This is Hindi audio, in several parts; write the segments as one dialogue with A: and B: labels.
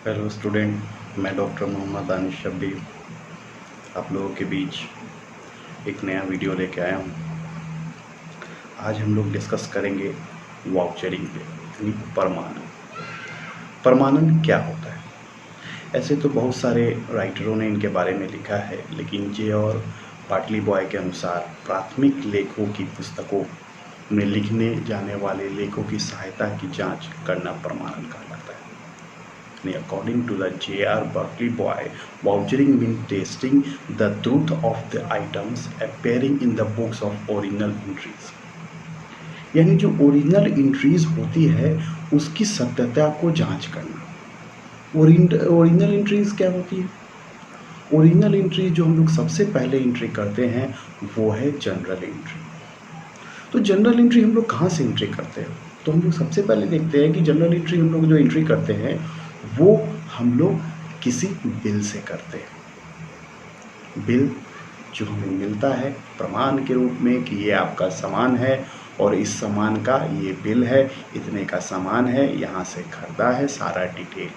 A: हेलो स्टूडेंट, मैं डॉक्टर मोहम्मद दानिश शब्बीर आप लोगों के बीच एक नया वीडियो लेके आया हूँ। आज हम लोग डिस्कस करेंगे वाउचरिंग पे, यानी परमाणु। परमाणु क्या होता है? ऐसे तो बहुत सारे राइटरों ने इनके बारे में लिखा है, लेकिन जे और पाटली बॉय के अनुसार प्राथमिक लेखों की पुस्तकों में लिखने जाने वाले लेखों की सहायता की जांच करना परमाणु कहलाता है। According to the J.R. Berkeley Boy, vouchering means testing the truth of the items appearing in the books of original entries. यानी जो ओरिजिनल एंट्रीज होती है उसकी सत्यता को जांच करना। ओरिजिनल एंट्रीज क्या होती है? ओरिजिनल एंट्री जो हम लोग सबसे पहले एंट्री करते हैं वो है जनरल एंट्री। तो जनरल एंट्री हम लोग कहाँ से एंट्री करते हैं? तो हम लोग सबसे पहले देखते हैं कि जनरल एंट्री हम लोग जो एंट्री करते हैं वो हम लोग किसी बिल से करते हैं। बिल जो हमें मिलता है प्रमाण के रूप में कि ये आपका सामान है और इस सामान का ये बिल है, इतने का सामान है, यहाँ से खरीदा है, सारा डिटेल।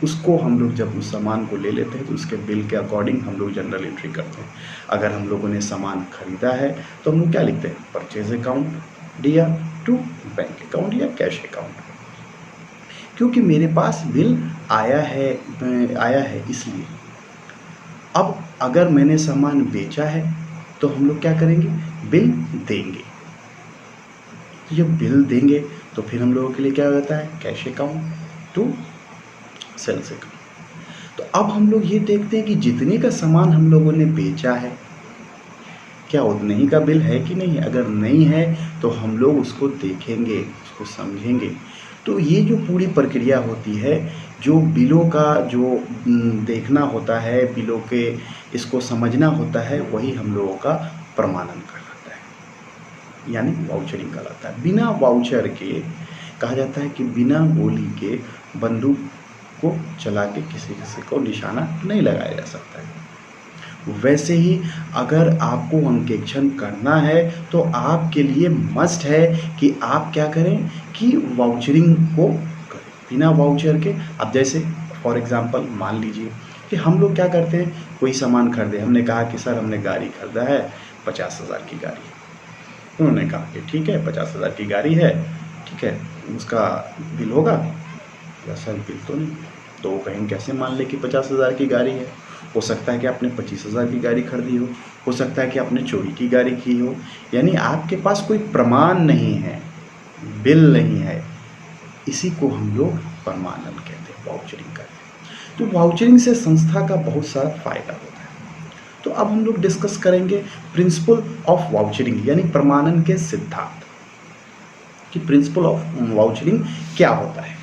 A: उसको हम लोग जब उस सामान को ले लेते हैं तो उसके बिल के अकॉर्डिंग हम लोग जनरल एंट्री करते हैं। अगर हम लोगों ने सामान खरीदा है तो हम लोग क्या लिखते हैं? परचेज अकाउंट दिया टू बैंक अकाउंट या कैश अकाउंट, क्योंकि मेरे पास बिल आया है इसलिए। अब अगर मैंने सामान बेचा है तो हम लोग क्या करेंगे? बिल देंगे। जब बिल देंगे तो फिर हम लोगों के लिए क्या होता है? Cash account to sales account. तो अब हम लोग ये देखते हैं कि जितने का सामान हम लोगों ने बेचा है क्या उतने ही का बिल है कि नहीं। अगर नहीं है तो हम लोग उसको देखेंगे, उसको समझेंगे। तो ये जो पूरी प्रक्रिया होती है, जो बिलों का जो देखना होता है, बिलों के इसको समझना होता है, वही हम लोगों का प्रमाणन कहलाता है, यानी वाउचरिंग कहलाता है। बिना वाउचर के कहा जाता है कि बिना गोली के बंदूक को चला के किसी को निशाना नहीं लगाया जा सकता है। वैसे ही अगर आपको अंकेक्षण करना है तो आपके लिए मस्ट है कि आप क्या करें कि वाउचरिंग को करें। बिना वाउचर के अब जैसे फॉर एग्जांपल मान लीजिए कि हम लोग क्या करते हैं, कोई सामान खरीदे, हमने कहा कि सर हमने गाड़ी खरीदा है 50,000 की गाड़ी। उन्होंने कहा कि ठीक है 50,000 की गाड़ी है, ठीक है, उसका बिल होगा? सर बिल तो नहीं। तो कहीं कैसे मान ले कि 50,000 की गाड़ी है? हो सकता है कि आपने 25,000 की गाड़ी खरीदी हो सकता है कि आपने चोरी की गाड़ी की हो, यानी आपके पास कोई प्रमाण नहीं है, बिल नहीं है। इसी को हम लोग प्रमाणन कहते हैं, वाउचरिंग कहते हैं। तो वाउचरिंग से संस्था का बहुत सारा फायदा होता है। तो अब हम लोग डिस्कस करेंगे प्रिंसिपल ऑफ वाउचरिंग, यानी प्रमाणन के सिद्धांत कि प्रिंसिपल ऑफ वाउचरिंग क्या होता है।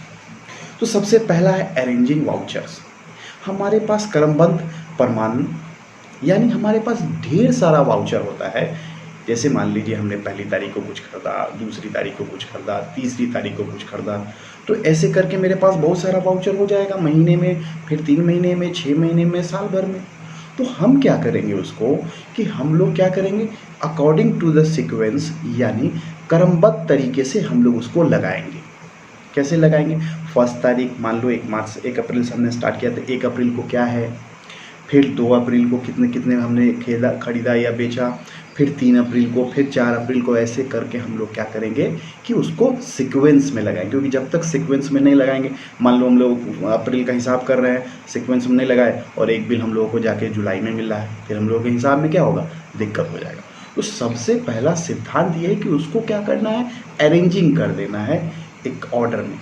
A: तो सबसे पहला है अरेंजिंग वाउचर्स। हमारे पास क्रमबद्ध प्रमाणन, यानी हमारे पास ढेर सारा वाउचर होता है। जैसे मान लीजिए हमने पहली तारीख को कुछ खरीदा, दूसरी तारीख को कुछ खरीदा, तीसरी तारीख को कुछ खरीदा, तो ऐसे करके मेरे पास बहुत सारा वाउचर हो जाएगा महीने में, फिर 3 महीने में, 6 महीने में, साल भर में। तो हम क्या करेंगे उसको कि हम लोग क्या करेंगे अकॉर्डिंग टू द सीक्वेंस, यानी क्रमबद्ध तरीके से हम लोग उसको लगाएंगे। कैसे लगाएंगे? फर्स्ट तारीख मान लो 1 अप्रैल से हमने स्टार्ट किया, तो 1 अप्रैल को क्या है, फिर 2 अप्रैल को कितने कितने हमने खरीदा या बेचा, फिर 3 अप्रैल को, फिर 4 अप्रैल को, ऐसे करके हम लोग क्या करेंगे कि उसको सीक्वेंस में लगाएंगे। क्योंकि जब तक सीक्वेंस में नहीं लगाएंगे, मान लो हम लोग अप्रैल का हिसाब कर रहे हैं, सीक्वेंस में नहीं लगाए और एक बिल हम लोगों को जाके जुलाई में मिल रहा है, फिर हम लोगों के हिसाब में क्या होगा? दिक्कत हो जाएगा। तो सबसे पहला सिद्धांत ये है कि उसको क्या करना है? अरेंजिंग कर देना है एक ऑर्डर में,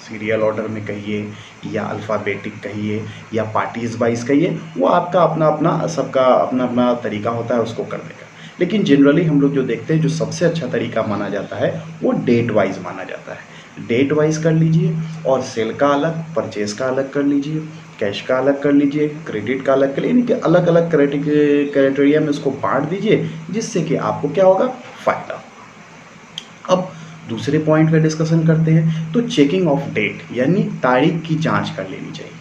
A: सीरियल ऑर्डर में कहिए या अल्फ़ाबेटिक कहिए या पार्टीज वाइज कहिए, वो आपका अपना अपना सबका अपना अपना तरीका होता है उसको करने का। लेकिन जनरली हम लोग जो देखते हैं, जो सबसे अच्छा तरीका माना जाता है वो डेट वाइज माना जाता है। डेट वाइज कर लीजिए और सेल का अलग, परचेज का अलग कर लीजिए, कैश का अलग कर लीजिए, क्रेडिट का अलग कर लीजिए, यानी कि अलग अलग क्राइटेरिया में उसको बांट दीजिए, जिससे कि आपको क्या होगा? फायदा। अब दूसरे पॉइंट पे डिस्कशन करते हैं। तो चेकिंग ऑफ डेट, यानी तारीख की जांच कर लेनी चाहिए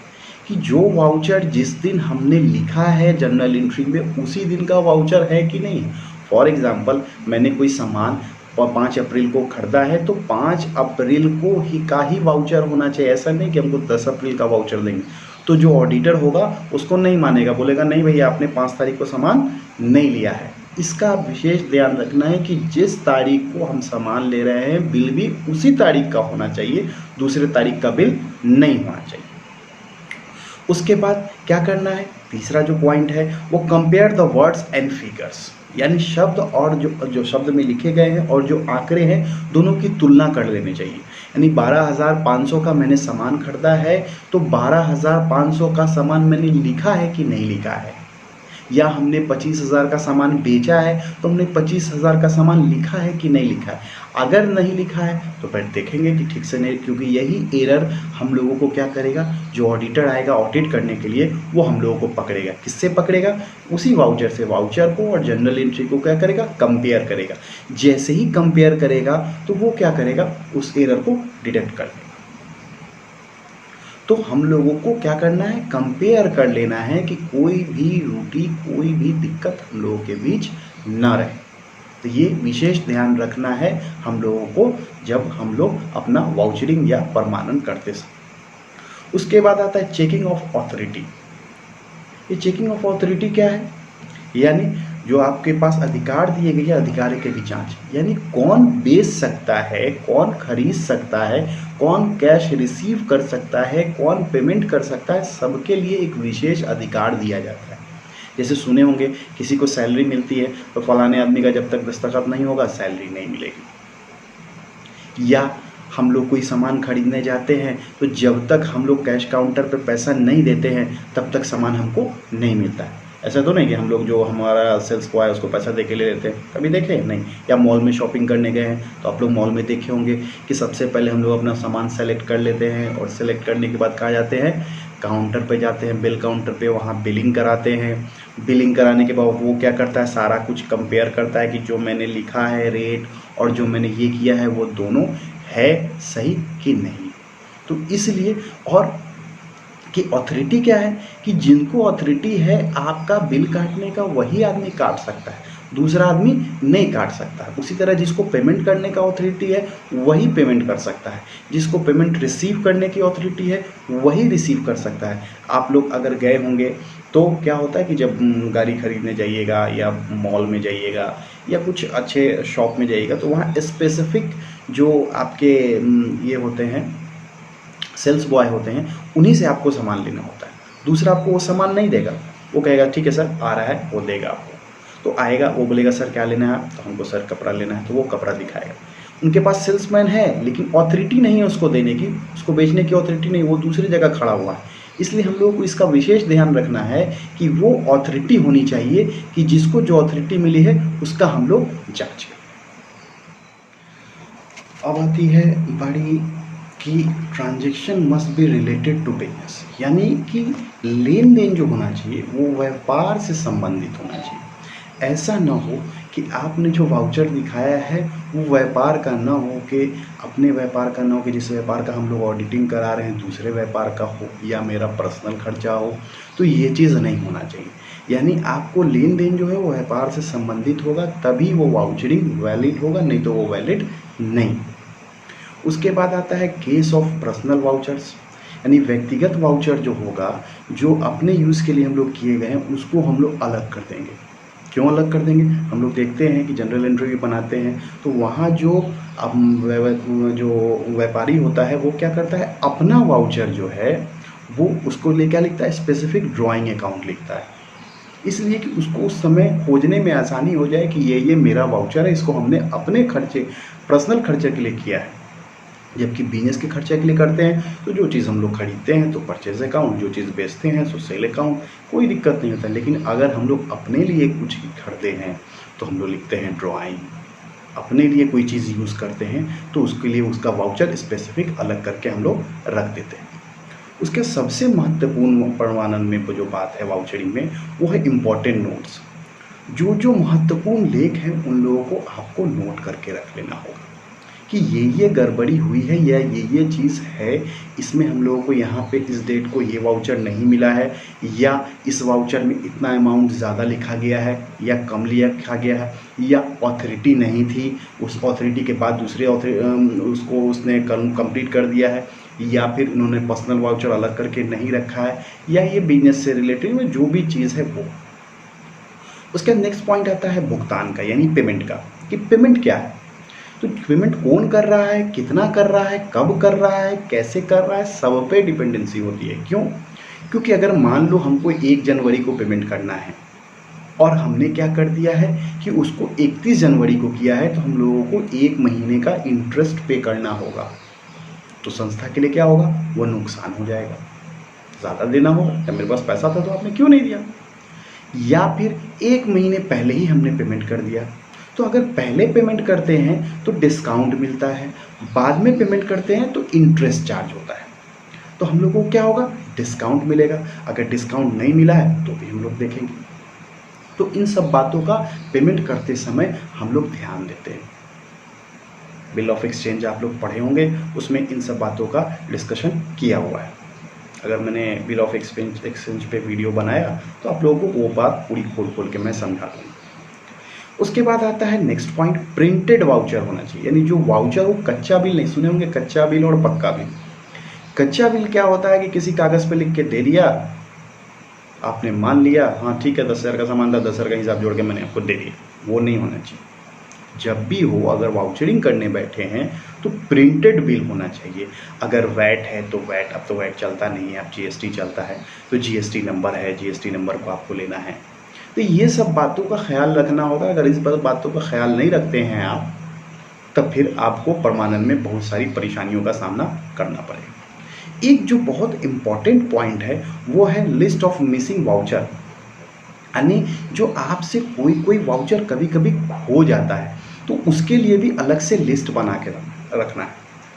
A: कि जो वाउचर जिस दिन हमने लिखा है जनरल एंट्री में उसी दिन का वाउचर है कि नहीं। फॉर एग्जांपल मैंने कोई सामान 5 अप्रैल को खरीदा है तो 5 अप्रैल को ही का ही वाउचर होना चाहिए। ऐसा नहीं कि हमको 10 अप्रैल का वाउचर देंगे, तो जो ऑडिटर होगा उसको नहीं मानेगा, बोलेगा नहीं भैया आपने 5 तारीख को सामान नहीं लिया है। इसका विशेष ध्यान रखना है कि जिस तारीख को हम सामान ले रहे हैं बिल भी उसी तारीख का होना चाहिए, दूसरे तारीख का बिल नहीं होना चाहिए। उसके बाद क्या करना है, तीसरा जो पॉइंट है वो compare the words and figures, यानी शब्द और जो शब्द में लिखे गए हैं और जो आंकड़े हैं दोनों की तुलना कर लेनी चाहिए। यानी 12,500 का मैंने सामान खरीदा है तो 12,500 का सामान मैंने लिखा है कि नहीं लिखा है, या हमने 25,000 का सामान बेचा है तो हमने 25,000 का सामान लिखा है कि नहीं लिखा है। अगर नहीं लिखा है तो फिर देखेंगे कि ठीक से नहीं, क्योंकि यही एरर हम लोगों को क्या करेगा, जो ऑडिटर आएगा ऑडिट करने के लिए वो हम लोगों को पकड़ेगा। किससे पकड़ेगा, उसी वाउचर से, वाउचर को और जनरल एंट्री को क्या करेगा, कंपेयर करेगा। जैसे ही कंपेयर करेगा तो वो क्या करेगा, उस एरर को डिटेक्ट कर देगा। तो हम लोगों को क्या करना है, कंपेयर कर लेना है कि कोई भी त्रुटि, कोई भी दिक्कत हम लोगों के बीच ना रहे। तो ये विशेष ध्यान रखना है हम लोगों को जब हम लोग अपना वाउचरिंग या परमानन करते समय। उसके बाद आता है चेकिंग ऑफ ऑथोरिटी। ये चेकिंग ऑफ ऑथोरिटी क्या है, यानी जो आपके पास अधिकार दिए गए हैं अधिकार की भी जांच, यानी कौन बेच सकता है, कौन खरीद सकता है, कौन कैश रिसीव कर सकता है, कौन पेमेंट कर सकता है, सबके लिए एक विशेष अधिकार दिया जाता है। जैसे सुने होंगे किसी को सैलरी मिलती है तो फलाने आदमी का जब तक दस्तखत नहीं होगा सैलरी नहीं मिलेगी, या हम लोग कोई सामान खरीदने जाते हैं तो जब तक हम लोग कैश काउंटर पर पैसा नहीं देते हैं तब तक सामान हमको नहीं मिलता है। ऐसा तो नहीं कि हम लोग जो हमारा सेल्स बॉय है उसको पैसा दे के ले लेते हैं, कभी देखे नहीं। या मॉल में शॉपिंग करने गए हैं तो आप लोग मॉल में देखे होंगे कि सबसे पहले हम लोग अपना सामान सेलेक्ट कर लेते हैं और सेलेक्ट करने के बाद कहाँ जाते हैं, काउंटर पे जाते हैं, बिल काउंटर पे, वहाँ बिलिंग कराते हैं। बिलिंग कराने के बाद वो क्या करता है, सारा कुछ कंपेयर करता है कि जो मैंने लिखा है रेट और जो मैंने ये किया है वो दोनों है सही कि नहीं। तो इसलिए, और कि ऑथोरिटी क्या है कि जिनको ऑथोरिटी है आपका बिल काटने का वही आदमी काट सकता है, दूसरा आदमी नहीं काट सकता है। उसी तरह जिसको पेमेंट करने का ऑथोरिटी है वही पेमेंट कर सकता है, जिसको पेमेंट रिसीव करने की ऑथोरिटी है वही रिसीव कर सकता है। आप लोग अगर गए होंगे तो क्या होता है कि जब गाड़ी खरीदने जाइएगा या मॉल में जाइएगा या कुछ अच्छे शॉप में जाइएगा तो वहाँ स्पेसिफिक जो आपके ये होते हैं सेल्स बॉय होते हैं, उन्हीं से आपको सामान लेना होता है। दूसरा आपको वो सामान नहीं देगा, वो कहेगा ठीक है सर आ रहा है, वो देगा आपको। तो आएगा, वो बोलेगा सर क्या लेना है, तो हमको सर कपड़ा लेना है, तो वो कपड़ा दिखाएगा। उनके पास सेल्समैन है लेकिन ऑथोरिटी नहीं है उसको देने की, उसको बेचने की ऑथोरिटी नहीं, वो दूसरी जगह खड़ा हुआ है। इसलिए हम लोगों को इसका विशेष ध्यान रखना है कि वो ऑथोरिटी होनी चाहिए कि जिसको जो ऑथोरिटी मिली है उसका हम लोग जाँच करें। अब आती है बड़ी कि transaction must be related to business, यानी कि लेन देन जो होना चाहिए वो व्यापार से संबंधित होना चाहिए। ऐसा ना हो कि आपने जो वाउचर दिखाया है वो व्यापार का ना हो, कि अपने व्यापार का ना हो, कि जिस व्यापार का हम लोग ऑडिटिंग करा रहे हैं दूसरे व्यापार का हो या मेरा पर्सनल खर्चा हो। तो ये चीज़ नहीं होना चाहिए, यानी आपको लेन देन जो है वो व्यापार से संबंधित होगा तभी वो वाउचरिंग वैलिड होगा, नहीं तो वो वैलिड नहीं। उसके बाद आता है केस ऑफ पर्सनल वाउचर्स, यानी व्यक्तिगत वाउचर जो होगा, जो अपने यूज़ के लिए हम लोग किए गए हैं उसको हम लोग अलग कर देंगे। क्यों अलग कर देंगे, हम लोग देखते हैं कि जनरल एंट्री भी बनाते हैं तो वहाँ जो व्यापारी होता है वो क्या करता है, अपना वाउचर जो है वो उसको ले क्या लिखता है, स्पेसिफिक ड्राइंग अकाउंट लिखता है, इसलिए कि उसको उस समय खोजने में आसानी हो जाए कि ये मेरा वाउचर है, इसको हमने अपने खर्चे पर्सनल खर्चे के लिए किया है। जबकि बिजनेस के खर्चे के लिए करते हैं तो जो चीज़ हम लोग खरीदते हैं तो परचेज अकाउंट, जो चीज़ बेचते हैं तो सेल अकाउंट, कोई दिक्कत नहीं होता। लेकिन अगर हम लोग अपने लिए कुछ खरीदे हैं तो हम लोग लिखते हैं ड्राइंग, अपने लिए कोई चीज़ यूज़ करते हैं तो उसके लिए उसका वाउचर स्पेसिफिक अलग करके हम लोग रख देते हैं। उसके सबसे महत्वपूर्ण परमानन में जो बात है वाउचरिंग में वो है इम्पॉर्टेंट नोट्स। जो महत्वपूर्ण लेख हैं उन लोगों को आपको नोट करके रख लेना होगा कि ये गड़बड़ी हुई है या ये चीज़ है, इसमें हम लोगों को यहाँ पे इस डेट को ये वाउचर नहीं मिला है, या इस वाउचर में इतना अमाउंट ज़्यादा लिखा गया है या कम लिखा गया है, या ऑथोरिटी नहीं थी, उस ऑथोरिटी के बाद दूसरे उसको उसने कंप्लीट कर दिया है, या फिर इन्होंने पर्सनल वाउचर अलग करके नहीं रखा है, या ये बिजनेस से रिलेटेड में जो भी चीज़ है वो। उसके नेक्स्ट पॉइंट आता है भुगतान का, यानी पेमेंट का, कि पेमेंट क्या है। तो पेमेंट कौन कर रहा है, कितना कर रहा है, कब कर रहा है, कैसे कर रहा है, सब पे डिपेंडेंसी होती है। क्यों? क्योंकि अगर मान लो हमको 1 जनवरी को पेमेंट करना है और हमने क्या कर दिया है कि उसको 31 जनवरी को किया है, तो हम लोगों को 1 महीने का इंटरेस्ट पे करना होगा। तो संस्था के लिए क्या होगा, वो नुकसान हो जाएगा, ज़्यादा देना होगा। जब मेरे पास पैसा था तो आपने क्यों नहीं दिया। या फिर 1 महीने पहले ही हमने पेमेंट कर दिया, तो अगर पहले पेमेंट करते हैं तो डिस्काउंट मिलता है, बाद में पेमेंट करते हैं तो इंटरेस्ट चार्ज होता है। तो हम लोगों को क्या होगा, डिस्काउंट मिलेगा। अगर डिस्काउंट नहीं मिला है तो भी हम लोग देखेंगे। तो इन सब बातों का पेमेंट करते समय हम लोग ध्यान देते हैं। बिल ऑफ एक्सचेंज आप लोग पढ़े होंगे, उसमें इन सब बातों का डिस्कशन किया हुआ है। अगर मैंने बिल ऑफ एक्सचेंज पे वीडियो बनाया तो आप लोगों को वो बात पूरी खोल के मैं समझा दूँगा। उसके बाद आता है नेक्स्ट पॉइंट, प्रिंटेड वाउचर होना चाहिए। यानी जो वाउचर हो, कच्चा बिल नहीं, सुने होंगे कच्चा बिल और पक्का बिल। कच्चा बिल क्या होता है कि किसी कागज़ पे लिख के दे दिया, आपने मान लिया, हाँ ठीक है 10,000 का सामान था, 10,000 का हिसाब जोड़ के मैंने आपको दे दिया। वो नहीं होना चाहिए। जब भी हो, अगर वाउचरिंग करने बैठे हैं तो प्रिंटेड बिल होना चाहिए। अगर वैट है तो वैट, अब तो वैट चलता नहीं है, अब जीएसटी चलता है, तो जीएसटी नंबर है, जीएसटी नंबर को आपको लेना है। तो ये सब बातों का ख्याल रखना होगा। अगर इस बातों का ख्याल नहीं रखते हैं आप, तब फिर आपको परमानेंट में बहुत सारी परेशानियों का सामना करना पड़ेगा। एक जो बहुत इम्पॉर्टेंट पॉइंट है वो है लिस्ट ऑफ मिसिंग वाउचर। यानी जो आपसे कोई वाउचर कभी कभी खो जाता है, तो उसके लिए भी अलग से लिस्ट बना के रखना है।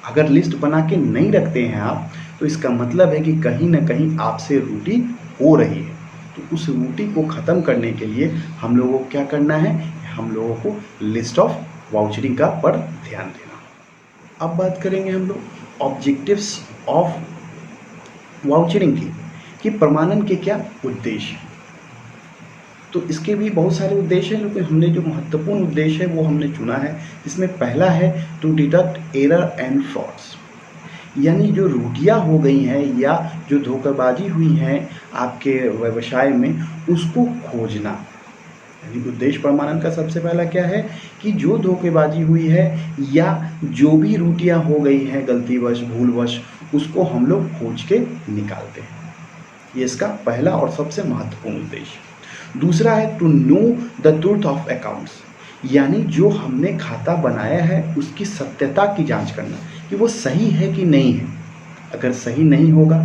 A: अगर लिस्ट बना के नहीं रखते हैं आप, तो इसका मतलब है कि कहीं ना कहीं आपसे रूटी हो रही है। तो उस रूटी को ख़त्म करने के लिए हम लोगों को क्या करना है, हम लोगों को लिस्ट ऑफ वाउचरिंग का पर ध्यान देना। अब बात करेंगे हम लोग ऑब्जेक्टिव्स ऑफ वाउचरिंग की, कि प्रमाणन के क्या उद्देश्य। तो इसके भी बहुत सारे उद्देश्य हैं, लेकिन हमने जो महत्वपूर्ण उद्देश्य है वो हमने चुना है। इसमें पहला है to detect error and frauds. यानी जो रूटियाँ हो गई हैं या जो धोखाबाजी हुई हैं आपके व्यवसाय में, उसको खोजना। यानी उद्देश्य प्रमाणन का सबसे पहला क्या है कि जो धोखेबाजी हुई है या जो भी रूटियाँ हो गई हैं गलतीवश, भूलवश, उसको हम लोग खोज के निकालते हैं। ये इसका पहला और सबसे महत्वपूर्ण उद्देश्य। दूसरा है to know the truth of accounts. यानी जो हमने खाता बनाया है उसकी सत्यता की जांच करना कि वो सही है कि नहीं है। अगर सही नहीं होगा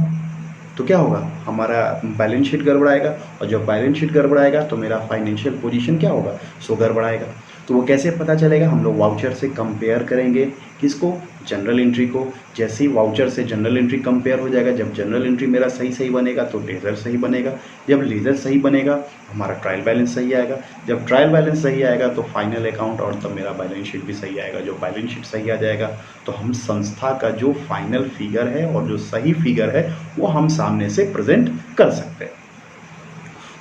A: तो क्या होगा, हमारा बैलेंस शीट गड़बड़ाएगा, और जब बैलेंस शीट गड़बड़ाएगा तो मेरा फाइनेंशियल पोजीशन क्या होगा, सो गड़बड़ाएगा। तो वो कैसे पता चलेगा, हम लोग वाउचर से कंपेयर करेंगे, किसको, जनरल एंट्री को। जैसे ही वाउचर से जनरल एंट्री कंपेयर हो जाएगा, जब जनरल एंट्री मेरा सही बनेगा तो लेज़र सही बनेगा, जब लेज़र सही बनेगा हमारा ट्रायल बैलेंस सही आएगा, जब ट्रायल बैलेंस सही आएगा तो फाइनल अकाउंट और तब मेरा बैलेंस शीट भी सही आएगा। जो बैलेंस शीट सही आ जाएगा तो हम संस्था का जो फाइनल फिगर है और जो सही फिगर है वो हम सामने से प्रेजेंट कर सकते हैं।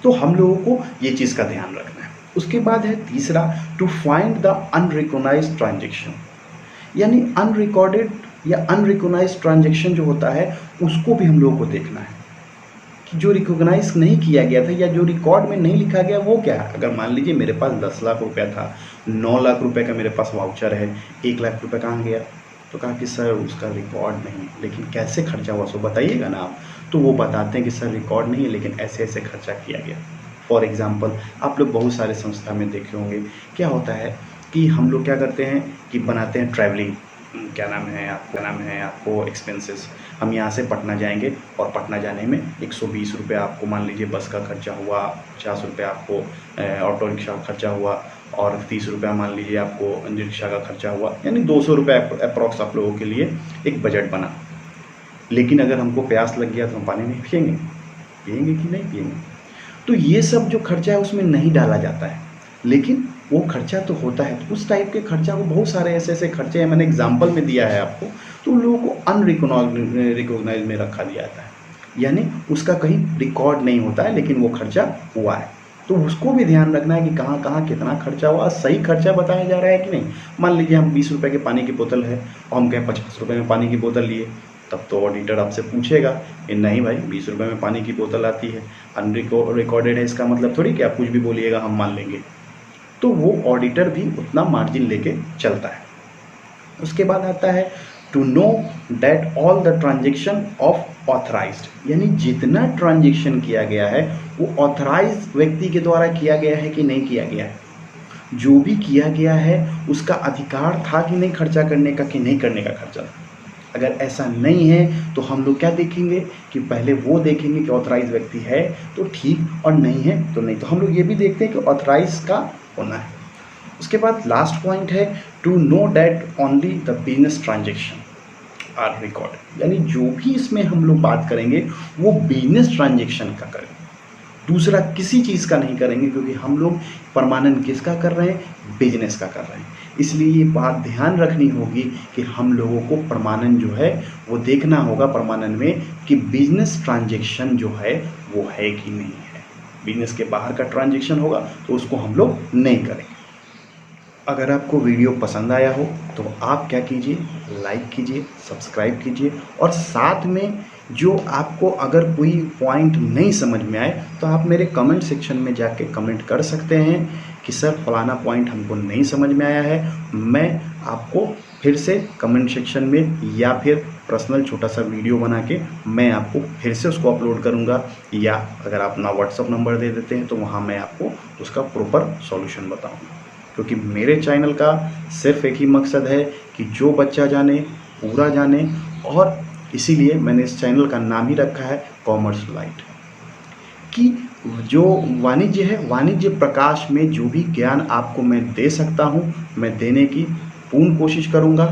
A: तो हम लोगों को ये चीज़ का ध्यान रखना है। उसके बाद है तीसरा, to find the unrecognised transaction. यानी अनरिकॉर्डेड या अनरिकॉग्नाइज्ड ट्रांजैक्शन जो होता है उसको भी हम लोगों को देखना है कि जो रिकॉग्नाइज नहीं किया गया था या जो रिकॉर्ड में नहीं लिखा गया वो क्या है। अगर मान लीजिए मेरे पास 10 लाख रुपया था, 9 लाख रुपए का मेरे पास वाउचर है, 1 लाख रुपए कहाँ गया, तो कहा कि सर उसका रिकॉर्ड नहीं, लेकिन कैसे खर्चा हुआ सो बताइएगा ना आप। तो वो बताते हैं कि सर रिकॉर्ड नहीं है लेकिन ऐसे ऐसे खर्चा किया गया। फॉर एग्जाम्पल आप लोग बहुत सारे संस्था में देखे होंगे, क्या होता है कि हम लोग क्या करते हैं कि बनाते हैं ट्रैवलिंग, क्या नाम है आपको एक्सपेंसेस। हम यहाँ से पटना जाएंगे और पटना जाने में 120 रुपये आपको मान लीजिए बस का खर्चा हुआ, 50 रुपये आपको ऑटो रिक्शा का खर्चा हुआ, और 30 रुपया मान लीजिए आपको रिक्शा का खर्चा हुआ, यानी 200 रुपये अप्रॉक्स आप लोगों के लिए एक बजट बना। लेकिन अगर हमको प्यास लग गया तो हम पानी नहीं पिएंगे कि नहीं पिएंगे। तो ये सब जो खर्चा है उसमें नहीं डाला जाता है, लेकिन वो खर्चा तो होता है। तो उस टाइप के खर्चा को, बहुत सारे ऐसे ऐसे खर्चे हैं, मैंने एग्जाम्पल में दिया है आपको, तो उन लोगों को अनरिकॉग्नाइज में रखा दिया जाता है, यानी उसका कहीं रिकॉर्ड नहीं होता है, लेकिन वो खर्चा हुआ है। तो उसको भी ध्यान रखना है कि कहाँ कहाँ कितना खर्चा हुआ, सही खर्चा बताया जा रहा है कि नहीं। मान लीजिए हम 20 रुपये के पानी की बोतल है और हम कहें 50 रुपये में पानी की बोतल लिए, तब तो ऑडिटर आपसे पूछेगा कि नहीं भाई 20 रुपये में पानी की बोतल आती है, रिकॉर्डेड है, इसका मतलब थोड़ी कि आप कुछ भी बोलिएगा हम मान लेंगे। तो वो ऑडिटर भी उतना मार्जिन लेके चलता है। उसके बाद आता है to know that all the transaction of authorised, यानी जितना ट्रांजेक्शन किया गया है वो ऑथराइज व्यक्ति के द्वारा किया गया है कि नहीं किया गया है, जो भी किया गया है उसका अधिकार था कि नहीं खर्चा करने का, कि नहीं करने का खर्चा। अगर ऐसा नहीं है तो हम लोग क्या देखेंगे कि पहले वो देखेंगे कि ऑथराइज व्यक्ति है तो ठीक, और नहीं है तो नहीं। तो हम लोग ये भी देखते हैं कि ऑथराइज का होना है। उसके बाद लास्ट पॉइंट है to know that only the business transaction are record, यानी जो भी इसमें हम लोग बात करेंगे वो बिजनेस ट्रांजेक्शन का करेंगे, दूसरा किसी चीज़ का नहीं करेंगे, क्योंकि हम लोग परमानेंट किसका कर रहे हैं, बिजनेस का कर रहे हैं। इसलिए ये बात ध्यान रखनी होगी कि हम लोगों को परमानेंट जो है वो देखना होगा परमानेंट में कि बिजनेस ट्रांजेक्शन जो है वो है कि नहीं है। बिजनेस के बाहर का ट्रांजेक्शन होगा तो उसको हम लोग नहीं करेंगे। अगर आपको वीडियो पसंद आया हो तो आप क्या कीजिए, लाइक कीजिए, सब्सक्राइब कीजिए, और साथ में जो आपको अगर कोई पॉइंट नहीं समझ में आए तो आप मेरे कमेंट सेक्शन में जाके कमेंट कर सकते हैं कि सर फलाना पॉइंट हमको नहीं समझ में आया है। मैं आपको फिर से कमेंट सेक्शन में या फिर पर्सनल छोटा सा वीडियो बना के मैं आपको फिर से उसको अपलोड करूंगा, या अगर आप अपना व्हाट्सअप नंबर दे देते हैं तो वहाँ मैं आपको उसका प्रॉपर सॉल्यूशन बताऊंगा। क्योंकि मेरे चैनल का सिर्फ एक ही मकसद है कि जो बच्चा जाने पूरा जाने, और इसीलिए मैंने इस चैनल का नाम ही रखा है कॉमर्स लाइट, कि जो वाणिज्य है, वाणिज्य प्रकाश में जो भी ज्ञान आपको मैं दे सकता हूँ मैं देने की पूर्ण कोशिश करूँगा।